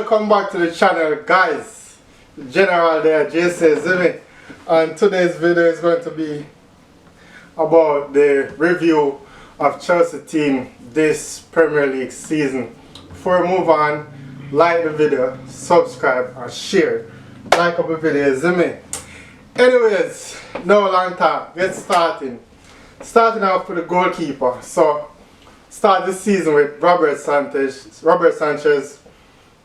welcome back to the channel, guys. General there, JC Zimmy, and today's video is going to be about the review of Chelsea team this Premier League season. Before we move on, like the video, subscribe and share. Like up the video, Zimmy. Anyways, no long time, get starting. Starting off with the goalkeeper. So start the season with Robert Sanchez. Robert Sanchez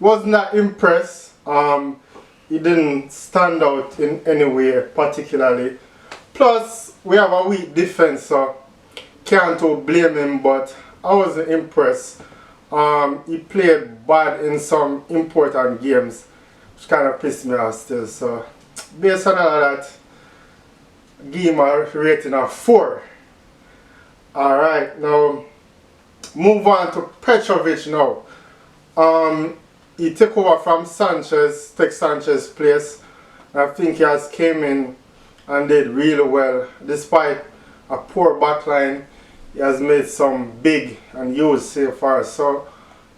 was not impressed. He didn't stand out in any way particularly. Plus, we have a weak defense, so can't blame him, but I wasn't impressed. He played bad in some important games, which kind of pissed me off still. So, based on all of that, give him a rating of 4. Alright, now move on to Petrovic now. He took over from Sanchez, take Sanchez's place. I think he has came in and did really well. Despite a poor backline, he has made some big and huge save for us. So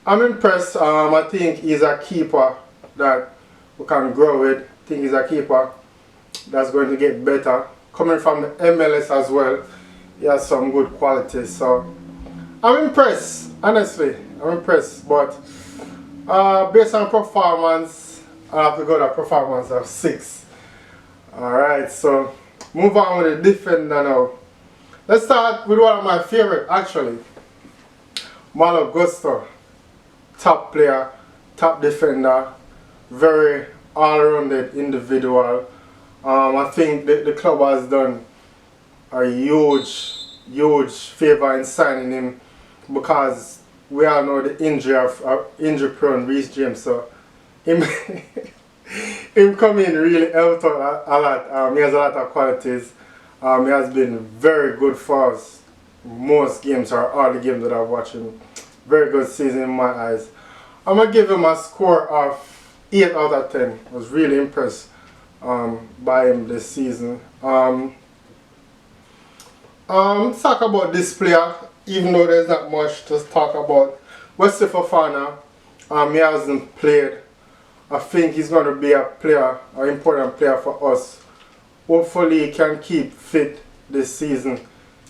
I'm impressed. I think he's a keeper that we can grow with. I think he's a keeper that's going to get better. Coming from the MLS as well, he has some good qualities. So I'm impressed, honestly. I'm impressed, but based on performance, I have to go to a performance of 6. Alright, so move on with the defender now. Let's start with one of my favorite actually. Malo Gusto. Top player, top defender, very all-rounded individual. I think the club has done a huge favor in signing him, because we all know the injury of injury-prone Reece James. So him coming really helped out a lot. He has a lot of qualities. He has been very good for us most games, or all the games that I've watched him. Very good season in my eyes. I'm gonna give him a score of 8 out of 10. I was really impressed by him this season. Let's talk about this player, even though there's not much to talk about. Wesley Fofana, he hasn't played. I think he's going to be a player, an important player for us. Hopefully he can keep fit this season.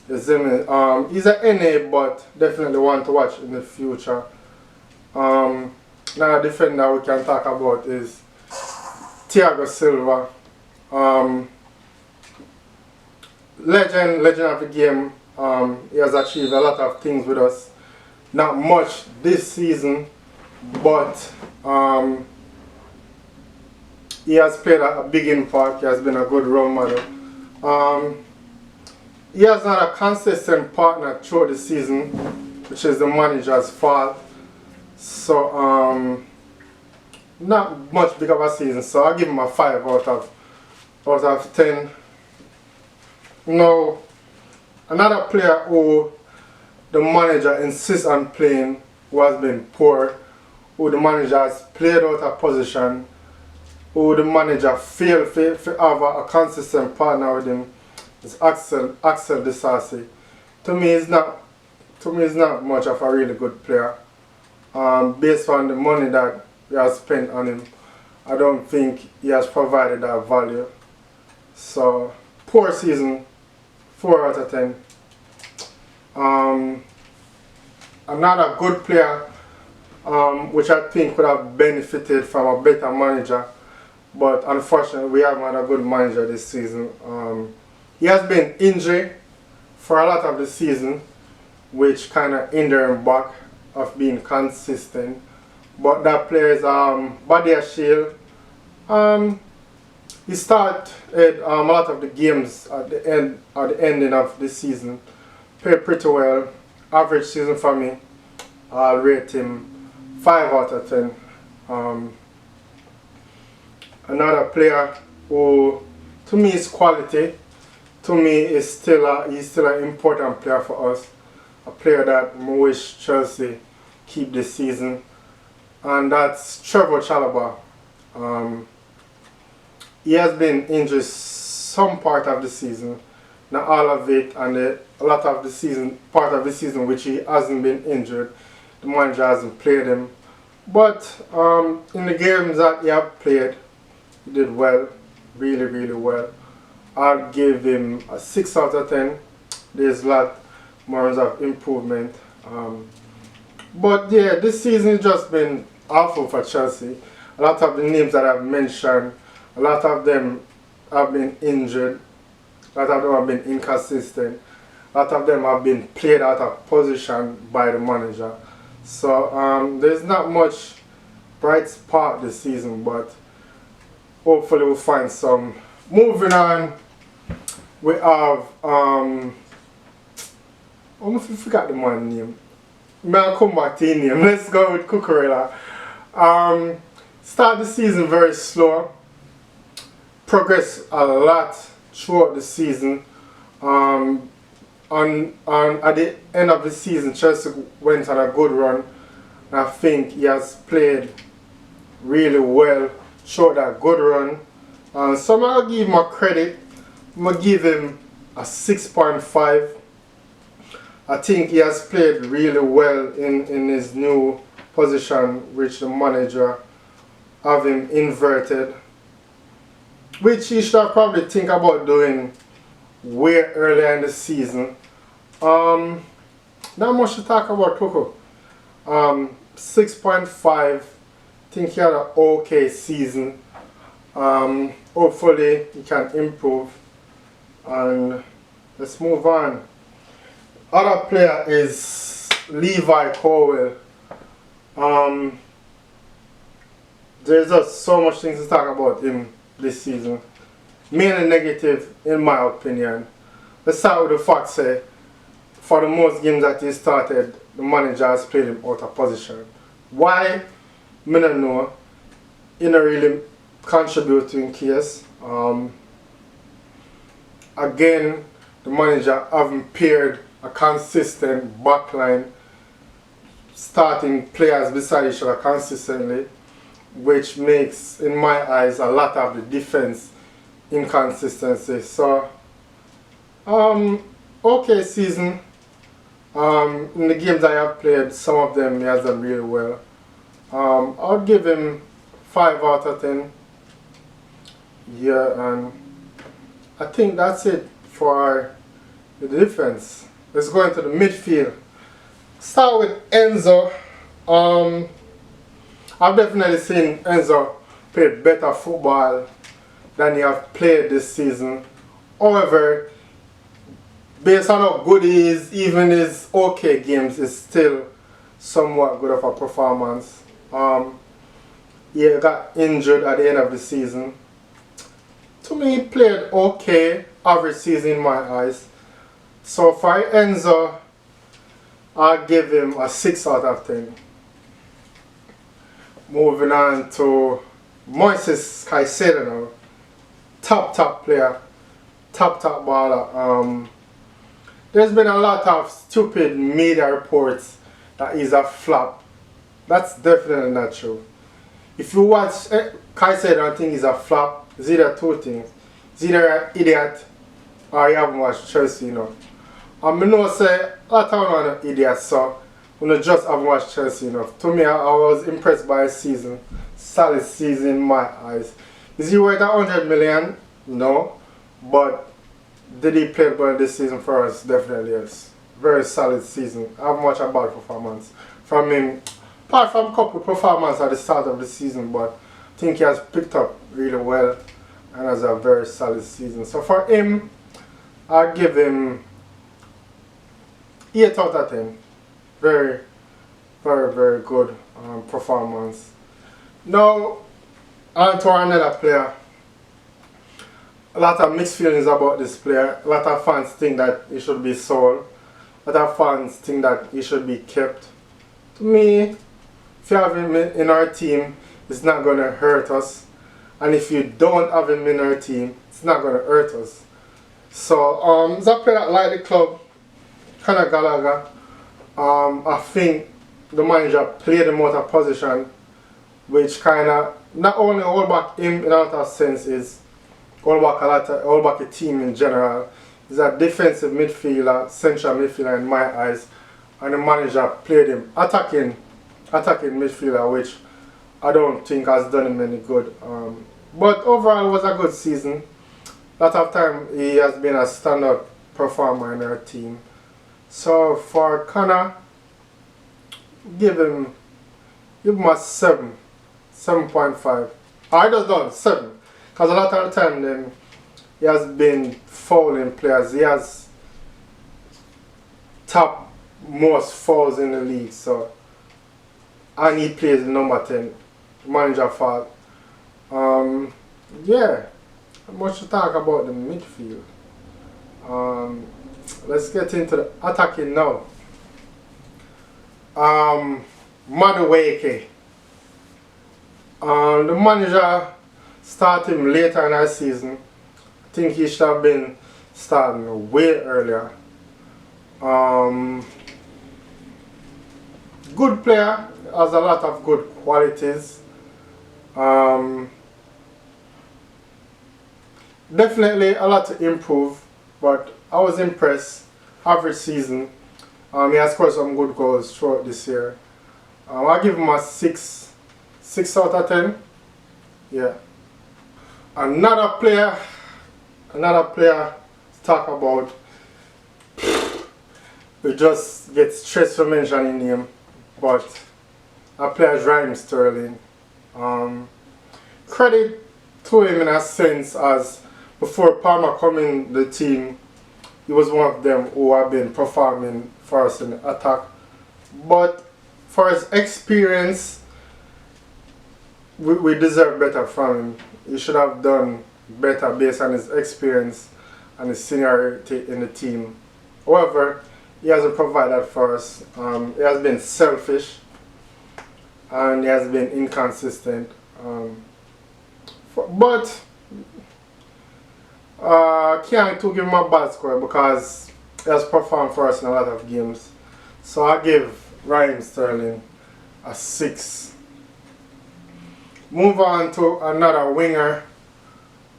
He's an NA, but definitely one to watch in the future. Another defender we can talk about is Thiago Silva. Legend of the game. He has achieved a lot of things with us. Not much this season, but he has played a big impact. He has been a good role model. He has not a consistent partner throughout the season, which is the manager's fault. So not much big of a season. So I'll give him a 5 out of 10. Now, another player who the manager insists on playing, who has been poor, who the manager has played out of position, who the manager failed to have a consistent partner with him, is Axel Disasi. To me, he's not much of a really good player. Based on the money that we have spent on him, I don't think he has provided that value. So, poor season. 4 out of 10. Another good player, which I think could have benefited from a better manager, but unfortunately we haven't had a good manager this season. He has been injured for a lot of the season, which kind of hindered him back of being consistent. But that player is Badia Shield. He started a lot of the games at the ending of the season. Played pretty well. Average season for me. I'll rate him 5 out of 10. Another player who, to me, is quality. To me, he's still an important player for us. A player that I wish Chelsea keep this season, and that's Trevor Chalobah. He has been injured some part of the season, not all of it, and a lot of the season, part of the season which he hasn't been injured, the manager hasn't played him. But in the games that he have played, he did well, really, really well. I'll give him a 6 out of 10. There's a lot more of improvement. But yeah, this season has just been awful for Chelsea. A lot of the names that I've mentioned, a lot of them have been injured. A lot of them have been inconsistent. A lot of them have been played out of position by the manager. So there's not much bright spot this season, but hopefully we'll find some. Moving on, we have almost forgot the man's name. Malcolm Martini. Let's go with Cucurella. Start the season very slow. Progress a lot throughout the season. At the end of the season, Chelsea went on a good run. I think he has played really well throughout that good run. So I'm going to give him a credit. I'm going to give him a 6.5. I think he has played really well in his new position, which the manager have him inverted, which he should probably think about doing way earlier in the season. Not much to talk about Coco. 6.5. I think he had an okay season. Hopefully he can improve. And let's move on. Other player is Levi Colwill. There's just so much things to talk about him this season. Mainly negative, in my opinion. Let's start with the fact say, for the most games that he started, the manager has played him out of position. Why? I don't know. He not really contributing case. Again, the manager haven't paired a consistent backline, starting players beside each other consistently, which makes, in my eyes, a lot of the defense inconsistency. So, okay season. In the games I have played, some of them he has done really well. I'll give him 5 out of 10. Yeah, and I think that's it for the defense. Let's go into the midfield. Start with Enzo. I've definitely seen Enzo play better football than he have played this season. However, based on how good he is, even his okay games is still somewhat good of a performance. He got injured at the end of the season. To me, he played okay, average season in my eyes. So for Enzo, I'll give him a 6 out of 10. Moving on to Moises Caicedo now. Top player. Top baller. There's been a lot of stupid media reports that he's a flop. That's definitely not true. If you watch Caicedo and think he's a flop, it's either two things. It's either an idiot or you haven't watched Chelsea, you know. And I know say a lot of an idiot, so you just haven't watched Chelsea enough. To me, I was impressed by his season. Solid season in my eyes. Is he worth 100 million? No. But did he play well this season for us? Definitely yes. Very solid season. I haven't watched a bad performance from him. Apart from a couple performances at the start of the season, but I think he has picked up really well and has a very solid season. So for him, I'll give him 8 out of 10. Very good performance. Now, on to another player. A lot of mixed feelings about this player. A lot of fans think that he should be sold. A lot of fans think that he should be kept. To me, if you have him in our team, it's not going to hurt us. And if you don't have him in our team, it's not going to hurt us. So, it's a player that like the club, Conor Gallagher. I think the manager played him out of position, which kind of not only hold back him in a lot of sense, is hold back a team in general. He's a defensive midfielder, central midfielder in my eyes, and the manager played him attacking attacking midfielder, which I don't think has done him any good. But overall, it was a good season. A lot of time he has been a standout performer in our team. So for Connor, give him a 7.5. I just done 7. Because a lot of the time then he has been fouling players. He has top most fouls in the league. So and he plays number 10. Manager fault. Yeah. Not much to talk about the midfield. Let's get into the attacking now. Madueke. The manager started him later in our season. I think he should have been starting way earlier. Good player, has a lot of good qualities. Definitely a lot to improve, but I was impressed. Average season. He has scored some good goals throughout this year. I'll give him a 6 out of 10. Yeah. Another player to talk about. We just get stressed for mentioning him, but that player is Raheem Sterling. Credit to him in a sense, as before Palmer come in the team, he was one of them who have been performing for us in the attack. But for his experience, we deserve better from him. He should have done better based on his experience and his seniority in the team. However, he hasn't provided for us. He has been selfish and he has been inconsistent. But can't give him a bad score because he has performed for us in a lot of games. So I give Raheem Sterling a 6. Move on to another winger,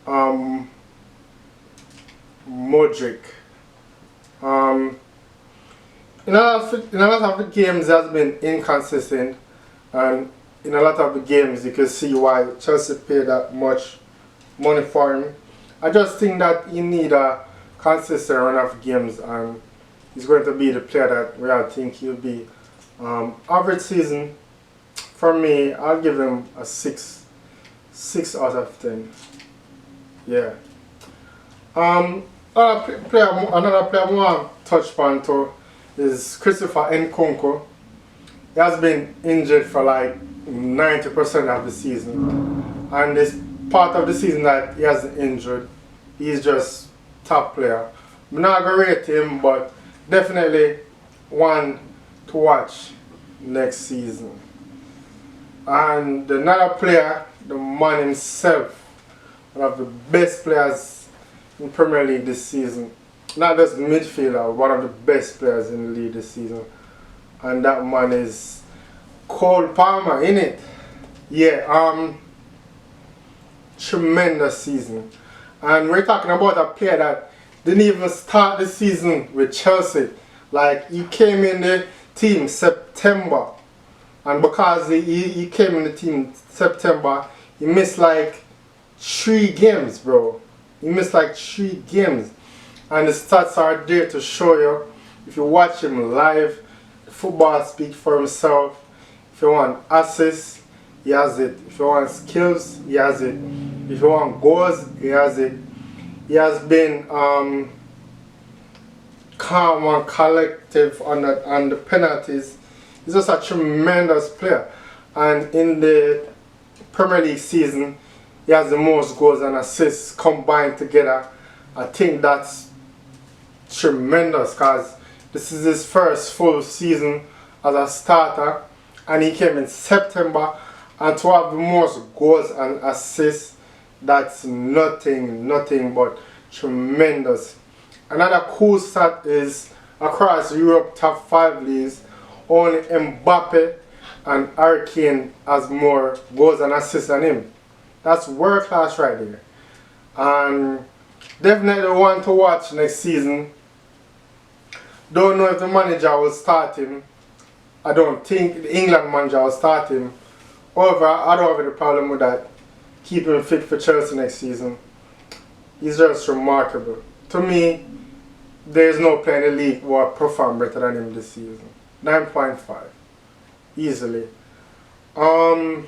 Modric. In a lot of the games he has been inconsistent, and in a lot of the games you can see why Chelsea paid that much money for him. I just think that he need a consistent run of games, and he's going to be the player that we all think he'll be. Average season, for me, I'll give him a 6 out of 10. Yeah. Another player I want to touch upon too is Christopher Nkunku. He has been injured for like 90% of the season, and this part of the season that he hasn't injured, he's just top player. I'm not gonna rate him, but definitely one to watch next season. And another player, the man himself, one of the best players in Premier League this season. Not just midfielder, one of the best players in the league this season. And that man is Cole Palmer, innit? Yeah, tremendous season. And we're talking about a player that didn't even start the season with Chelsea. Like, he came in the team September, and because he came in the team September, he missed like 3 games, bro. He missed like 3 games, and the stats are there to show you. If you watch him live, the football speaks for himself. If you want assists, he has it. If you want skills, he has it. If you want goals, he has it. He has been calm and collective on the penalties. He's just a tremendous player, and in the Premier League season, he has the most goals and assists combined together. I think that's tremendous because this is his first full season as a starter, and he came in September, and to have the most goals and assists, that's nothing but tremendous. Another cool stat is across Europe top 5 leagues, only Mbappe and Harry Kane has more goals and assists than him. That's world class right there. And definitely one to watch next season. Don't know if the manager will start him I don't think the England manager will start him. However, I don't have any problem with that. Keep him fit for Chelsea next season. He's just remarkable. To me, there is no player in the league who will perform better than him this season. 9.5. Easily. Another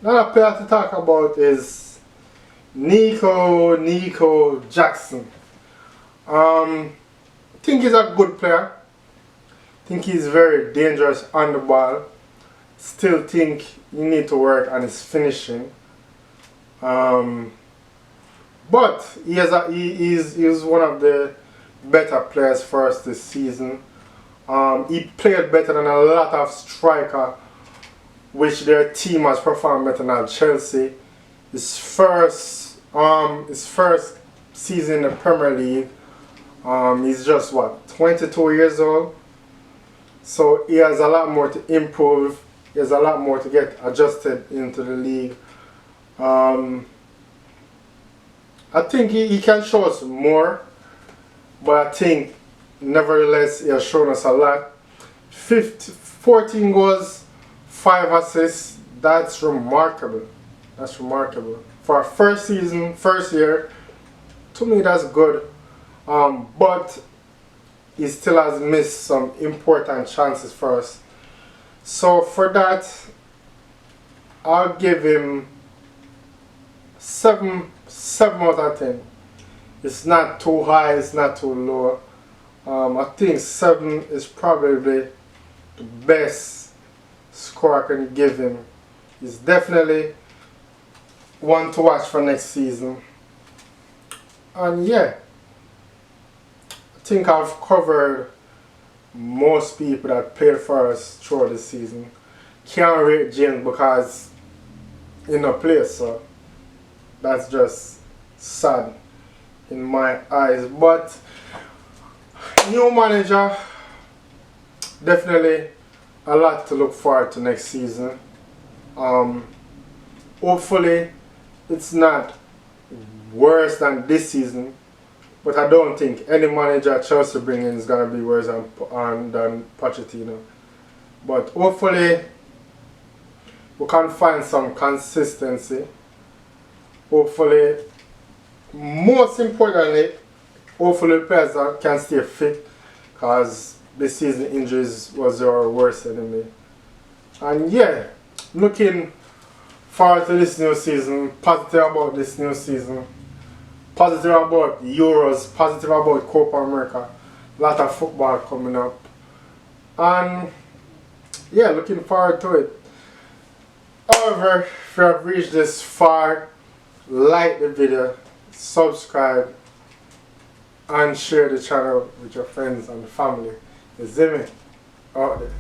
player to talk about is Nico Jackson. I think he's a good player. I think he's very dangerous on the ball. Still think you need to work on his finishing. But he is one of the better players for us this season. He played better than a lot of strikers, which their team has performed better than Chelsea. His first season in the Premier League. He's just 22 years old. So he has a lot more to improve. He has a lot more to get adjusted into the league. I think he can show us more, but I think nevertheless he has shown us a lot. 14 goals, 5 assists. That's remarkable. That's remarkable. For our first season, first year, to me that's good. But he still has missed some important chances for us. So for that, I'll give him 7 out of 10. It's not too high, it's not too low. I think 7 is probably the best score I can give him. He's definitely one to watch for next season. And yeah, I think I've covered most people that played for us throughout the season. Can't rate James because he no play, so that's just sad in my eyes. But new manager, definitely a lot to look forward to next season. Hopefully it's not worse than this season, but I don't think any manager Chelsea bring in is going to be worse than Pochettino. But hopefully we can find some consistency. Hopefully, most importantly, hopefully players can stay fit, because this season injuries was our worst enemy. And yeah, looking forward to this new season, positive about this new season, positive about Euros, positive about Copa America, a lot of football coming up. And yeah, looking forward to it. However, if you have reached this far, like the video, subscribe, and share the channel with your friends and family. You see me? Out there.